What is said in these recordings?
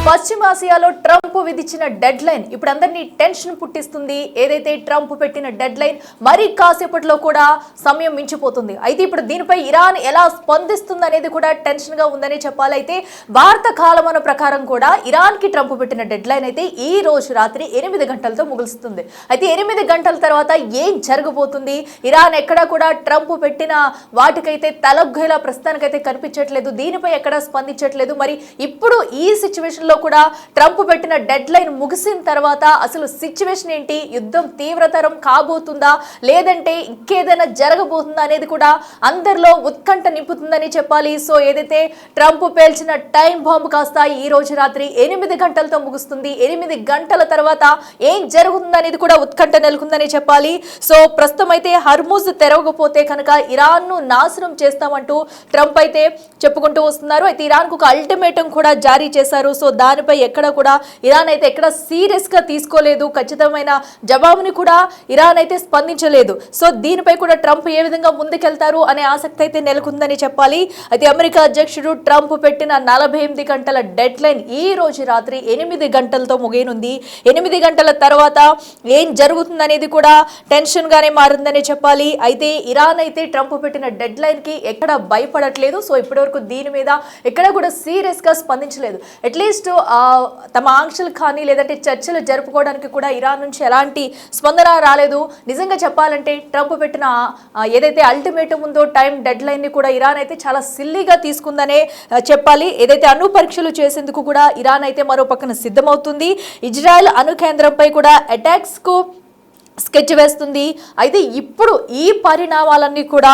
పశ్చిమాసియాలో ట్రంప్ విధించిన dead line ఇప్పుడు అందరినీ టెన్షన్ పుట్టిస్తుంది. ఏదైతే ట్రంప్ పెట్టిన డెడ్ లైన్ మరి కాసేపట్లో కూడా సమయం మించిపోతుంది. అయితే ఇప్పుడు దీనిపై ఇరాన్ ఎలా స్పందిస్తుంది అనేది కూడా టెన్షన్ గా ఉందని చెప్పాలి. అయితే భారత కాలమాన ప్రకారం కూడా ఇరాన్ కి ట్రంప్ పెట్టిన డెడ్ లైన్ అయితే ఈ రోజు రాత్రి 8 గంటలతో ముగుస్తుంది. అయితే 8 గంటల తర్వాత ఏం జరగబోతుంది? ఇరాన్ ఎక్కడా కూడా ట్రంప్ పెట్టిన వాటికైతే తలగ్గేలా ప్రస్తుతానికైతే కనిపించట్లేదు. దీనిపై ఎక్కడా స్పందించట్లేదు. మరి ఇప్పుడు ఈ సిచ్యువేషన్ లో కూడా ట్రంప్ పెట్టిన డెడ్ లైన్ ముగిసిన తర్వాత అసలు సిచ్యువేషన్ ఏంటి? యుద్ధం తీవ్రతరం కాబోతుందా లేదంటే ఇంకేదైనా జరగబోతుందా అనేది కూడా అందరిలో ఉత్కంఠ నింపుతుందని చెప్పాలి. సో ఏదైతే ట్రంప్ పేల్చిన టైం బాంబ్ కాస్త ఈ రోజు రాత్రి 8 గంటలతో ముగుస్తుంది. 8 గంటల తర్వాత ఏం జరుగుతుంది అనేది కూడా ఉత్కంఠ నెలకొందని చెప్పాలి. సో ప్రస్తుతం అయితే హర్ముజ్ తెరవకపోతే కనుక ఇరాన్ ను నాశనం చేస్తామంటూ ట్రంప్ అయితే చెప్పుకుంటూ వస్తున్నారు. అయితే ఇరాన్ కు ఒక అల్టిమేటం కూడా జారీ చేశారు. సో దానిపై ఎక్కడ కూడా ఇరాన్ అయితే ఎక్కడ సీరియస్ గా తీసుకోలేదు. ఖచ్చితమైన జవాబుని కూడా ఇరాన్ అయితే స్పందించలేదు. సో దీనిపై కూడా ట్రంప్ ఏ విధంగా ముందుకెళ్తారు అనే ఆసక్తి అయితే నెలకొందని చెప్పాలి. అయితే అమెరికా అధ్యక్షుడు ట్రంప్ పెట్టిన 48 గంటల డెడ్ లైన్ ఈ రోజు రాత్రి 8 గంటలతో ముగియనుంది. 8 గంటల తర్వాత ఏం జరుగుతుందనేది కూడా టెన్షన్ గానే మారిందని చెప్పాలి. అయితే ఇరాన్ అయితే ట్రంప్ పెట్టిన డెడ్ లైన్ కి ఎక్కడ భయపడట్లేదు. సో ఇప్పటివరకు దీని మీద ఎక్కడ కూడా సీరియస్ గా స్పందించలేదు. అట్లీస్ట్ తమ ఆంక్షలు కానీ లేదంటే చర్చలు జరుపుకోవడానికి కూడా ఇరాన్ నుంచి ఎలాంటి స్పందన రాలేదు. నిజంగా చెప్పాలంటే ట్రంప్ పెట్టిన ఏదైతే అల్టిమేటం ఉందో టైం డెడ్ లైన్ ని కూడా ఇరాన్ అయితే చాలా సిల్లీగా తీసుకుందనే చెప్పాలి. ఏదైతే అణు పరీక్షలు చేసేందుకు కూడా ఇరాన్ అయితే మరో పక్కన సిద్ధమవుతుంది. ఇజ్రాయెల్ అణు కేంద్రంపై కూడా అటాక్స్ కు స్కెచ్ వేస్తుంది. అయితే ఇప్పుడు ఈ పరిణామాలన్నీ కూడా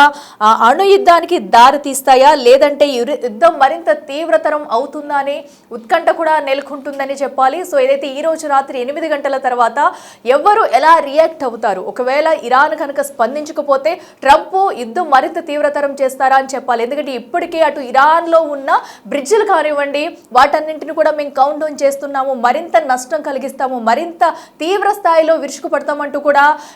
అణు యుద్ధానికి దారి తీస్తాయా లేదంటే యుద్ధం మరింత తీవ్రతరం అవుతుందా అనే ఉత్కంఠ కూడా నెలకొంటుందని చెప్పాలి. సో ఏదైతే ఈ రోజు రాత్రి 8 గంటల తర్వాత ఎవరు ఎలా రియాక్ట్ అవుతారు? ఒకవేళ ఇరాన్ కనుక స్పందించకపోతే ట్రంప్ యుద్ధం మరింత తీవ్రతరం చేస్తారా అని చెప్పాలి. ఎందుకంటే ఇప్పటికే అటు ఇరాన్ లో ఉన్న బ్రిడ్జిలు కానివ్వండి వాటన్నింటిని కూడా మేము కౌంట్ డౌన్ చేస్తున్నాము, మరింత నష్టం కలిగిస్తాము, మరింత తీవ్ర స్థాయిలో విరుచుకుపడతామంటూ కూడా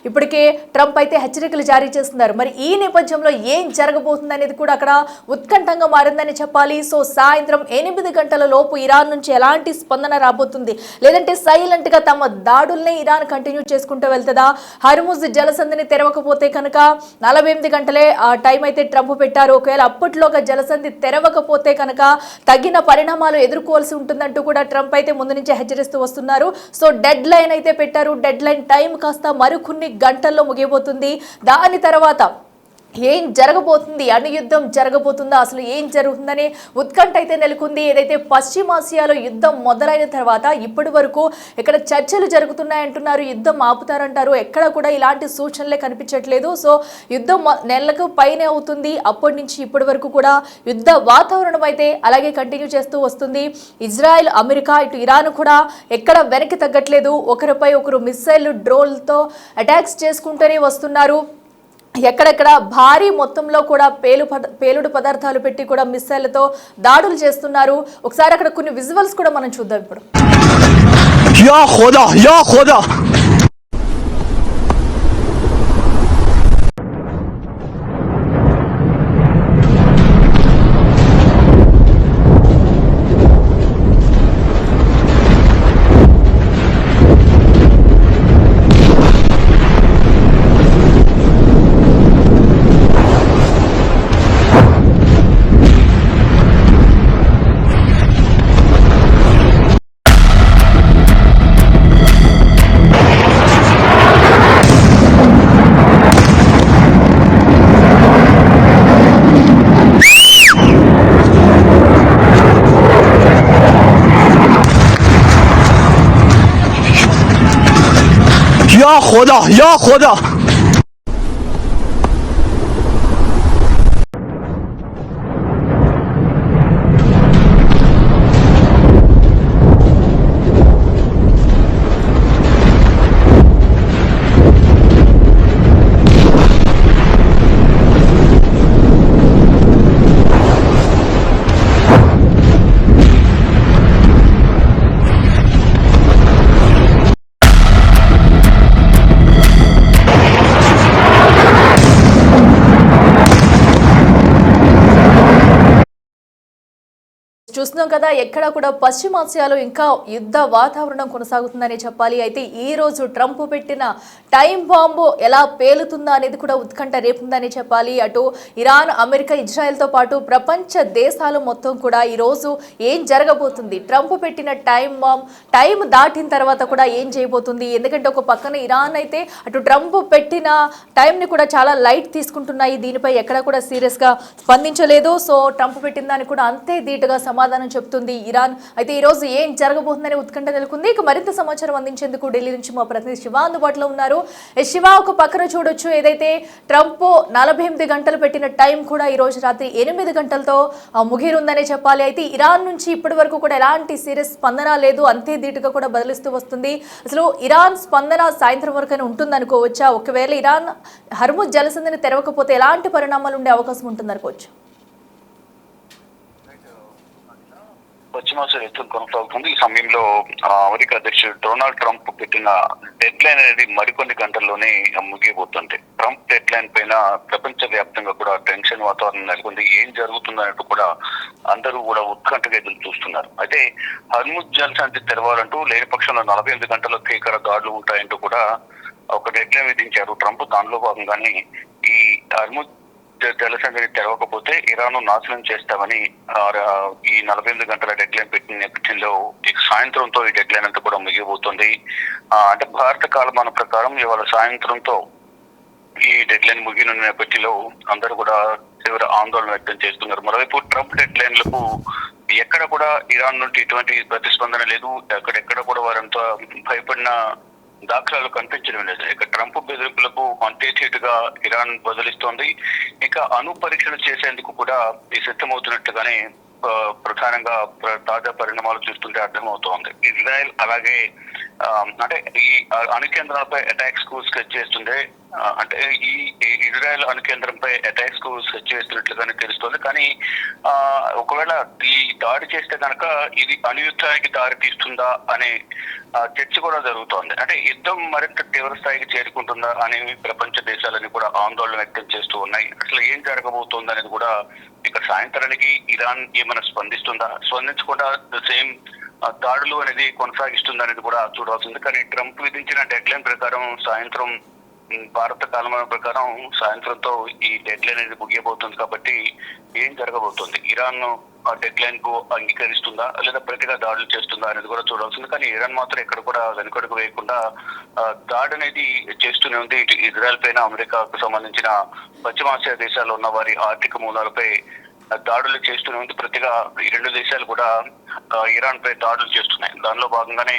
ఇప్పటికే ట్రంప్ అయితే హెచ్చరికలు జారీ చేస్తున్నారు. మరి ఈ నేపథ్యంలో ఏం జరగబోతుంది అనేది కూడా అక్కడ ఉత్కంఠంగా మారిందని చెప్పాలి. సో సాయంత్రం 8 గంటల లోపు ఇరాన్ నుంచి ఎలాంటి స్పందన రాబోతుంది? లేదంటే సైలెంట్ గా తమ దాడుల్ని ఇరాన్ కంటిన్యూ చేసుకుంటూ వెళ్తుందా? హర్ముజ్ జలసంధిని తెరవకపోతే కనుక 48 గంటలే టైం అయితే ట్రంప్ పెట్టారు. ఒకవేళ అప్పట్లోగా జలసంధి తెరవకపోతే కనుక తగిన పరిణామాలు ఎదుర్కోవాల్సి ఉంటుందంటూ కూడా ట్రంప్ అయితే ముందు నుంచే హెచ్చరిస్తూ వస్తున్నారు. సో డెడ్ లైన్ అయితే పెట్టారు. డెడ్ లైన్ టైం కాస్త మరికొన్ని గంటల్లో ముగియబోతుంది. దాని తర్వాత ఏం జరగబోతుంది? అణు యుద్ధం జరగబోతుందా? అసలు ఏం జరుగుతుందనే ఉత్కంఠ అయితే నెలకొంది. ఏదైతే పశ్చిమాసియాలో యుద్ధం మొదలైన తర్వాత ఇప్పటి వరకు ఇక్కడ చర్చలు జరుగుతున్నాయంటున్నారు, యుద్ధం ఆపుతారంటారు. ఎక్కడ కూడా ఇలాంటి సూచనలే కనిపించట్లేదు. సో యుద్ధం నెలకు పైనే అవుతుంది. అప్పటి నుంచి ఇప్పటి వరకు కూడా యుద్ధ వాతావరణం అయితే అలాగే కంటిన్యూ చేస్తూ వస్తుంది. ఇజ్రాయెల్, అమెరికా, ఇటు ఇరాన్ కూడా ఎక్కడ వెనక్కి తగ్గట్లేదు. ఒకరిపై ఒకరు మిస్సైల్, డ్రోన్లతో అటాక్స్ చేసుకుంటూనే వస్తున్నారు. ఎక్కడెక్కడ భారీ మొత్తంలో కూడా పేలుడు పదార్థాలు పెట్టి కూడా మిస్సైళ్లతో దాడులు చేస్తున్నారు. ఒకసారి అక్కడ కొన్ని విజువల్స్ కూడా మనం చూద్దాం ఇప్పుడు. या खुदा, या खुदा। చూస్తున్నాం కదా, ఎక్కడ కూడా పశ్చిమాసియాలో ఇంకా యుద్ధ వాతావరణం కొనసాగుతుందని చెప్పాలి. అయితే ఈ రోజు ట్రంప్ పెట్టిన టైం బాంబు ఎలా పేలుతుందా అనేది కూడా ఉత్కంఠ రేపుందని చెప్పాలి. అటు ఇరాన్, అమెరికా, ఇజ్రాయెల్తో పాటు ప్రపంచ దేశాలు మొత్తం కూడా ఈ రోజు ఏం జరగబోతుంది, ట్రంప్ పెట్టిన టైం బాంబ్ టైం దాటిన తర్వాత కూడా ఏం చేయబోతుంది. ఎందుకంటే ఒక పక్కన ఇరాన్ అయితే అటు ట్రంప్ పెట్టిన టైంని కూడా చాలా లైట్ తీసుకుంటున్నాయి. దీనిపై ఎక్కడ కూడా సీరియస్గా స్పందించలేదు. సో ట్రంప్ పెట్టిన దాన్ని కూడా అంతే ధీటుగా సమాధానం చెప్తుంది ఇరాన్. అయితే ఈ రోజు ఏం జరగబోతుందని ఉత్కంఠ నెలకొంది. ఇక మరింత సమాచారం అందించేందుకు ఢిల్లీ నుంచి మా ప్రతినిధి శివ అందుబాటులో ఉన్నారు. శివ, ఒక పక్కన చూడొచ్చు, ఏదైతే ట్రంప్ 48 గంటలు పెట్టిన టైం కూడా ఈ రోజు రాత్రి 8 గంటలతో ముగిరుందనే చెప్పాలి. అయితే ఇరాన్ నుంచి ఇప్పటి వరకు కూడా ఎలాంటి సీరియస్ స్పందన లేదు, అంతే ధీటుగా కూడా బదిలిస్తూ వస్తుంది. అసలు ఇరాన్ స్పందన సాయంత్రం వరకనే ఉంటుంది అనుకోవచ్చా? ఒకవేళ ఇరాన్ హర్ముజ్ జలసంధిని తెరవకపోతే ఎలాంటి పరిణామాలు ఉండే అవకాశం ఉంటుంది అనుకోవచ్చు? పశ్చిమాసియా యుద్ధం కొనసాగుతుంది. ఈ సమయంలో అమెరికా అధ్యక్షుడు డొనాల్డ్ ట్రంప్ పెట్టిన డెడ్ లైన్ అనేది మరికొన్ని గంటల్లోనే ముగియబోతుంది. ట్రంప్ డెడ్ లైన్ పైన ప్రపంచ వ్యాప్తంగా కూడా టెన్షన్ వాతావరణం నెలకొంది. ఏం జరుగుతుందన్నట్టు కూడా అందరూ కూడా ఉత్కంఠగా ఎదురు చూస్తున్నారు. అయితే హర్ముజ్ జలసంధి తెరవాలంటూ లేని పక్షంలో 48 గంటల భీకర దాడులు ఉంటాయంటూ కూడా ఒక డెడ్ లైన్ విధించారు ట్రంప్. దానిలో భాగంగానే ఈ హర్ముజ్ జలసంధిని తెరవకపోతే ఇరాన్ నాశనం చేస్తామని ఈ 48 గంటల డెడ్ లైన్ పెట్టిన నేపథ్యంలో సాయంత్రంతో ఈ డెడ్ లైన్ అంతా కూడా ముగియబోతుంది. అంటే భారత కాలమాన ప్రకారం ఇవాళ సాయంత్రంతో ఈ డెడ్ లైన్ ముగిన నేపథ్యంలో అందరూ కూడా తీవ్ర ఆందోళన వ్యక్తం చేస్తున్నారు. మరోవైపు ట్రంప్ డెడ్ లైన్లకు ఎక్కడ కూడా ఇరాన్ నుండి ఎటువంటి ప్రతిస్పందన లేదు. ఎక్కడ కూడా వారంతా భయపడిన దాఖలాలు కనిపించడం లేదు. ఇక ట్రంప్ బెదిరింపులకు అంతేచేటుగా ఇరాన్ బదిలిస్తోంది. ఇక అణు పరీక్షలు చేసేందుకు కూడా సిద్ధమవుతున్నట్టుగానే ప్రధానంగా తాజా పరిణామాలు చూస్తుంటే అర్థమవుతోంది. ఇజ్రాయెల్ అలాగే అంటే ఈ అణు కేంద్రాలపై అటాక్స్ కు స్కెచ్ చేస్తుంటే, అంటే ఈ ఇజ్రాయెల్ అణు కేంద్రంపై అటాక్స్ కు స్కెచ్ చేస్తున్నట్లుగానే తెలుస్తోంది. కానీ ఒకవేళ ఈ దాడి చేస్తే కనుక ఇది అణుయుద్ధానికి దారి తీస్తుందా అనే చర్చ కూడా జరుగుతోంది. అంటే యుద్ధం మరింత తీవ్ర స్థాయికి చేరుకుంటుందా అని ప్రపంచ దేశాలని కూడా ఆందోళన వ్యక్తం చేస్తూ ఉన్నాయి. అసలు ఏం జరగబోతోంది అనేది కూడా ఇక సాయంత్రానికి ఇరాన్ ఏమైనా స్పందించకుండా సేమ్ దాడులు అనేది కొనసాగిస్తుంది అనేది కూడా చూడాల్సింది. కానీ ట్రంప్ విధించిన డెడ్ లైన్ ప్రకారం సాయంత్రం భారత కాలమాన ప్రకారం సాయంత్రంతో ఈ డెడ్ లైన్ అనేది ముగియబోతుంది. కాబట్టి ఏం జరగబోతుంది, ఇరాన్ ఆ డెడ్ లైన్ కు అంగీకరిస్తుందా లేదా ప్రతిగా దాడులు చేస్తుందా అనేది కూడా చూడాల్సింది. కానీ ఇరాన్ మాత్రం ఎక్కడ కూడా వెనుకడుగు వేయకుండా దాడి అనేది చేస్తూనే ఉంది. ఇటు ఇజ్రాయెల్ పైన అమెరికాకు సంబంధించిన పశ్చిమాసియా దేశాల్లో ఉన్న వారి ఆర్థిక మూలాలపై దాడులు చేస్తూనే ఉంది. ప్రతిగా ఈ రెండు దేశాలు కూడా ఇరాన్ పై దాడులు చేస్తున్నాయి. దానిలో భాగంగానే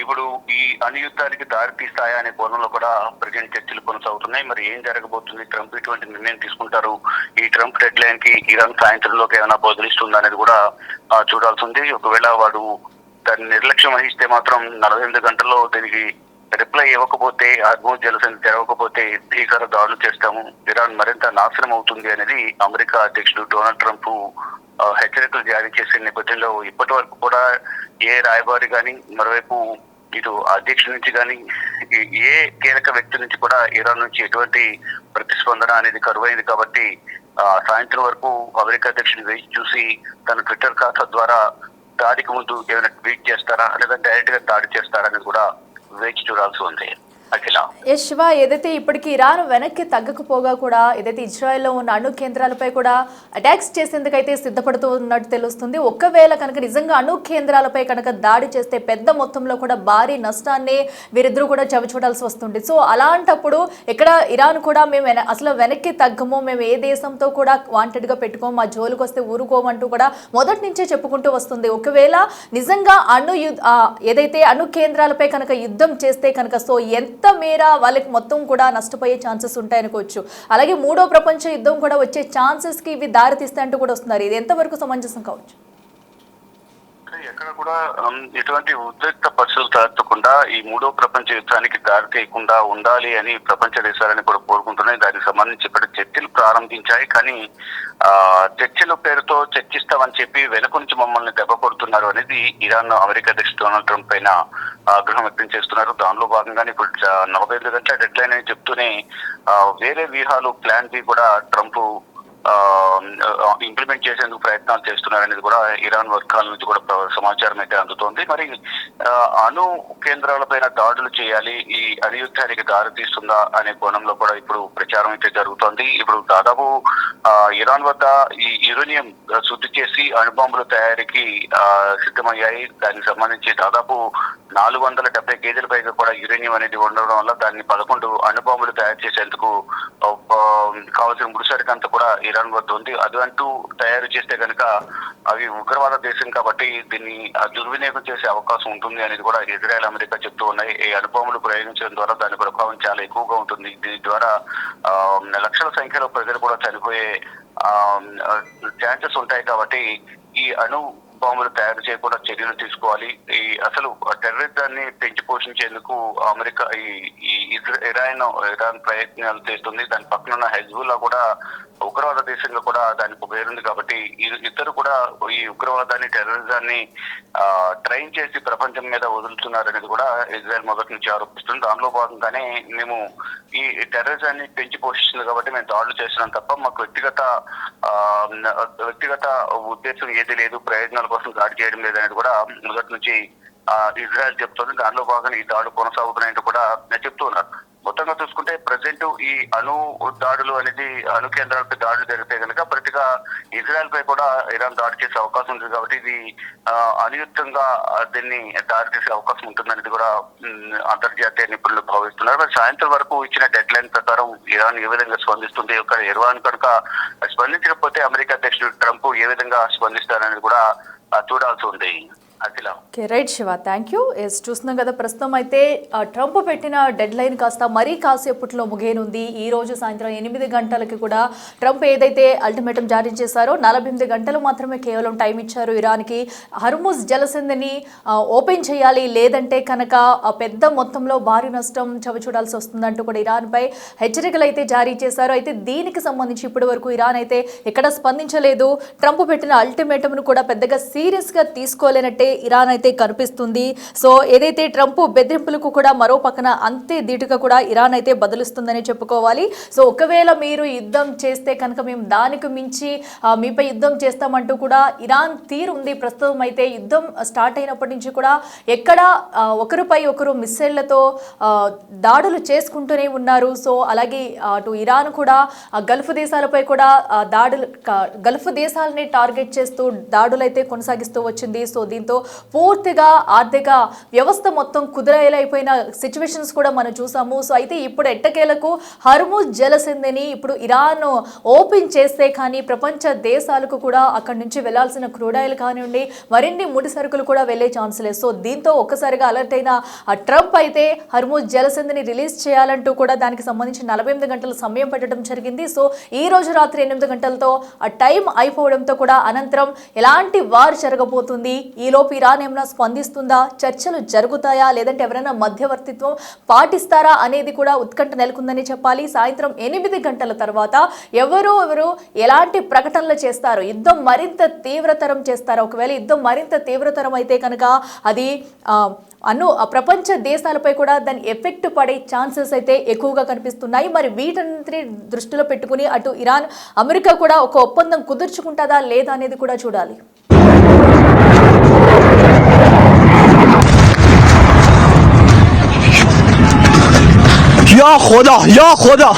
ఇప్పుడు ఈ అణుయుద్ధానికి దారి తీస్తాయా అనే కోణంలో కూడా ప్రజెంట్ చర్చలు కొనసాగుతున్నాయి. మరి ఏం జరగబోతుంది, ట్రంప్ ఇటువంటి నిర్ణయం తీసుకుంటారు, ఈ ట్రంప్ డెడ్ లైన్ కి ఇరాన్ సాయంత్రంలోకి ఏమైనా బదిలిస్తుందా అనేది కూడా చూడాల్సింది. ఒకవేళ వాడు దాన్ని నిర్లక్ష్యం వహిస్తే మాత్రం 48 గంటల్లో దీనికి రిప్లై ఇవ్వకపోతే, హర్ముజ్ జలసంధి తెరవకపోతే భీకర దాడులు చేస్తాము, ఇరాన్ మరింత నాశనం అవుతుంది అనేది అమెరికా అధ్యక్షుడు డొనాల్డ్ ట్రంప్ హెచ్చరికలు జారీ చేసే నేపథ్యంలో ఇప్పటి వరకు కూడా ఏ రాయబారి కానీ, మరోవైపు ఇటు అధ్యక్షుడి నుంచి కానీ, ఏ కీలక వ్యక్తి నుంచి కూడా ఇరాన్ నుంచి ఎటువంటి ప్రతిస్పందన అనేది కరువైంది. కాబట్టి సాయంత్రం వరకు అమెరికా అధ్యక్షుడు వేచి చూసి తన ట్విట్టర్ ఖాతా ద్వారా దాడికి ముందు ఏమైనా ట్వీట్ చేస్తారా లేదా డైరెక్ట్ గా దాడి చేస్తారా అనేది కూడా వేచి చూడాల్సి ఉంది. ఎస్ శివ, ఏదైతే ఇప్పటికీ ఇరాన్ వెనక్కి తగ్గకపోగా కూడా ఏదైతే ఇజ్రాయెల్లో ఉన్న అణు కేంద్రాలపై కూడా అటాక్స్ చేసేందుకైతే సిద్ధపడుతూ ఉన్నట్టు తెలుస్తుంది. ఒకవేళ కనుక నిజంగా అణు కేంద్రాలపై కనుక దాడి చేస్తే పెద్ద మొత్తంలో కూడా భారీ నష్టాన్ని వీరిద్దరూ కూడా చవిచూడాల్సి వస్తుంది. సో అలాంటప్పుడు ఇక్కడ ఇరాన్ కూడా మేము అసలు వెనక్కి తగ్గము, మేము ఏ దేశంతో కూడా వాంటెడ్గా పెట్టుకోము, మా జోలికి వస్తే ఊరుకోమంటూ కూడా మొదటి నుంచే చెప్పుకుంటూ వస్తుంది. ఒకవేళ నిజంగా ఏదైతే అణు కేంద్రాలపై కనుక యుద్ధం చేస్తే కనుక సో ఎంత మేర వాళ్ళకి మొత్తం కూడా నష్టపోయే ఛాన్సెస్ ఉంటాయనుకోవచ్చు. అలాగే మూడో ప్రపంచ యుద్ధం కూడా వచ్చే ఛాన్సెస్ కి ఇవి దారి తీస్తాయంటూ కూడా వస్తున్నారు. ఇది ఎంతవరకు సమంజసం కావచ్చు? ఎక్కడ కూడా ఎటువంటి ఉద్రిక్త పరిస్థితులు తలెత్తకుండా ఈ మూడో ప్రపంచ యుద్ధానికి దారి తీయకుండా ఉండాలి అని ప్రపంచ దేశాలని కూడా కోరుకుంటున్నాయి. దానికి సంబంధించి ఇప్పుడు చర్చలు ప్రారంభించాయి. కానీ చర్చల పేరుతో చర్చిస్తామని చెప్పి వెనుక నుంచి మమ్మల్ని దెబ్బ కొడుతున్నారు అనేది ఇరాన్ అమెరికా అధ్యక్షుడు డొనాల్డ్ ట్రంప్ పైన ఆగ్రహం వ్యక్తం చేస్తున్నారు. దానిలో భాగంగానే ఇప్పుడు 48 గంటల డెడ్ లైన్ అని చెప్తూనే వేరే వ్యూహాలు ప్లాన్ బి కూడా ట్రంప్ ఇంప్లిమెంట్ చేసేందుకు ప్రయత్నాలు చేస్తున్నారనేది కూడా ఇరాన్ వర్గాల నుంచి కూడా సమాచారం అయితే అందుతోంది. మరి అణు కేంద్రాలపైన దాడులు చేయాలి, ఈ అణుయుద్ధానికి దారి తీస్తుందా అనే కోణంలో కూడా ఇప్పుడు ప్రచారం అయితే జరుగుతోంది. ఇప్పుడు దాదాపు ఇరాన్ వద్ద ఈ యురేనియం శుద్ధి చేసి అణుబాంబుల తయారీకి సిద్ధమయ్యాయి. దానికి సంబంధించి దాదాపు 470 కేజీల పైగా కూడా యురేనియం అనేది ఉండడం వల్ల దాన్ని 11 అణుబాంబులు తయారు చేసేందుకు కావాల్సిన ముడిసరికి అంతా కూడా ఇరాన్ వద్ద ఉంది. అది అంటూ తయారు చేస్తే కనుక అవి ఉగ్రవాద దేశం కాబట్టి దీన్ని దుర్వినియోగం చేసే అవకాశం ఉంటుంది అనేది కూడా ఇజ్రాయెల్, అమెరికా చెప్తూ ఉన్నాయి. ఈ అణుబాంబులు ప్రయోగించడం ద్వారా దాని ప్రభావం చాలా ఎక్కువగా ఉంటుంది. దీని ద్వారా లక్షల సంఖ్యలో ప్రజలు కూడా చనిపోయే ఛాన్సెస్ ఉంటాయి. కాబట్టి ఈ అణు బాంబులు తయారు చేయకుండా చర్యలు తీసుకోవాలి. ఈ అసలు టెర్రరిజాన్ని పెంచి పోషించేందుకు అమెరికా ఇరాన్ ప్రయత్నాలు చేస్తుంది. దాని పక్కన ఉన్న హెజ్బుల్లా కూడా ఉగ్రవాద దేశంగా కూడా దానికి పేరుంది. కాబట్టి ఇద్దరు కూడా ఈ ఉగ్రవాదాన్ని, టెర్రరిజాన్ని ట్రైన్ చేసి ప్రపంచం మీద వదులుతున్నారనేది కూడా ఇజ్రాయెల్ మొదటి నుంచి ఆరోపిస్తుంది. దానిలో భాగంగానే మేము ఈ టెర్రరిజాన్ని పెంచి పోషిస్తుంది కాబట్టి మేము దాడులు చేస్తున్నాం తప్ప మాకు వ్యక్తిగత ఉద్దేశం ఏది లేదు, ప్రయోజనాల కోసం దాడి చేయడం లేదనేది కూడా మొదటి నుంచి ఇజ్రాయెల్ చెప్తుంది. దానిలో భాగంగా ఈ దాడులు కొనసాగుతున్నాయంటూ కూడా చెప్తున్నారు. మొత్తంగా చూసుకుంటే ప్రజెంట్ ఈ అణు దాడులు అనేది అణు కేంద్రాలపై దాడులు జరిగితే కనుక ప్రతిగా ఇజ్రాయెల్ పై కూడా ఇరాన్ దాడి చేసే అవకాశం ఉంది. కాబట్టి ఇది అనియుక్తంగా దీన్ని దాడి చేసే అవకాశం ఉంటుందనేది కూడా అంతర్జాతీయ నిపుణులు భావిస్తున్నారు. మరి సాయంత్రం వరకు ఇచ్చిన డెడ్ లైన్ ప్రకారం ఇరాన్ ఏ విధంగా స్పందిస్తుంది, ఇరాన్ కనుక స్పందించకపోతే అమెరికా అధ్యక్షుడు ట్రంప్ ఏ విధంగా స్పందిస్తారనేది కూడా చూడాల్సి ఉంది. Right Shiva, thank you. చూస్తున్నాం కదా, ప్రస్తుతం అయితే ట్రంప్ పెట్టిన డెడ్ లైన్ కాస్త మరీ కాసేపట్లో ముగియనుంది. ఈ రోజు సాయంత్రం 8 గంటలకి కూడా ట్రంప్ ఏదైతే అల్టిమేటం జారీ చేశారో 48 గంటలు మాత్రమే కేవలం టైం ఇచ్చారు ఇరాన్కి. హర్ముజ్ జలసంధిని ఓపెన్ చేయాలి, లేదంటే కనుక పెద్ద మొత్తంలో భారీ నష్టం చవిచూడాల్సి వస్తుందంటూ కూడా ఇరాన్పై హెచ్చరికలు అయితే జారీ చేశారు. అయితే దీనికి సంబంధించి ఇప్పటి వరకు ఇరాన్ అయితే ఎక్కడ స్పందించలేదు. ట్రంప్ పెట్టిన అల్టిమేటంను కూడా పెద్దగా సీరియస్గా తీసుకోలేనట్టే ఇరాన్ అయితే కనిపిస్తుంది. సో ఏదైతే ట్రంప్ బెదిరింపులకు కూడా మరో పక్కన అంతే ధీటుగా కూడా ఇరాన్ అయితే బదులిస్తుందని చెప్పుకోవాలి. సో ఒకవేళ మీరు యుద్ధం చేస్తే కనుక మేము దానికి మించి మీపై యుద్ధం చేస్తామంటూ కూడా ఇరాన్ తీరు ఉంది. ప్రస్తుతం అయితే యుద్ధం స్టార్ట్ అయినప్పటి నుంచి కూడా ఎక్కడ ఒకరిపై ఒకరు మిస్సైళ్లతో దాడులు చేసుకుంటూనే ఉన్నారు. సో అలాగే అటు ఇరాన్ కూడా గల్ఫ్ దేశాలపై కూడా గల్ఫ్ దేశాలని టార్గెట్ చేస్తూ దాడులు అయితే కొనసాగిస్తూ వచ్చింది. సో దీంతో పూర్తిగా ఆర్థిక వ్యవస్థ మొత్తం కుదిరేలైపోయిన సిచ్యువేషన్స్ కూడా మనం చూసాము. సో అయితే ఇప్పుడు ఎట్టకేలకు హర్ముజ్ జలసంధిని ఇప్పుడు ఇరాన్ ఓపెన్ చేస్తే కానీ ప్రపంచ దేశాలకు కూడా అక్కడి నుంచి వెళ్లాల్సిన క్రూడాయిల్ కానివ్వండి, మరిన్ని ముడి సరుకులు కూడా వెళ్లే ఛాన్స్ లేదు. సో దీంతో ఒక్కసారిగా అలర్ట్ అయిన ట్రంప్ అయితే హర్ముజ్ జలసంధిని రిలీజ్ చేయాలంటూ కూడా దానికి సంబంధించి 48 గంటల సమయం పెట్టడం జరిగింది. సో ఈ రోజు రాత్రి 8 గంటలతో ఆ టైం అయిపోవడంతో కూడా అనంతరం ఎలాంటి వార్ జరగబోతుంది, ఈలోపు ఇరాన్ ఏమైనా స్పందిస్తుందా, చర్చలు జరుగుతాయా, లేదంటే ఎవరైనా మధ్యవర్తిత్వం పాటిస్తారా అనేది కూడా ఉత్కంఠ నెలకొందని చెప్పాలి. సాయంత్రం 8 గంటల తర్వాత ఎవరు ఎలాంటి ప్రకటనలు చేస్తారు, యుద్ధం మరింత తీవ్రతరం చేస్తారా, ఒకవేళ యుద్ధం మరింత తీవ్రతరం అయితే కనుక అది ప్రపంచ దేశాలపై కూడా దాని ఎఫెక్ట్ పడే ఛాన్సెస్ అయితే ఎక్కువగా కనిపిస్తున్నాయి. మరి వీటన్నిటిని దృష్టిలో పెట్టుకుని అటు ఇరాన్, అమెరికా కూడా ఒక ఒప్పందం కుదుర్చుకుంటుందా లేదా అనేది కూడా చూడాలి. या खुदा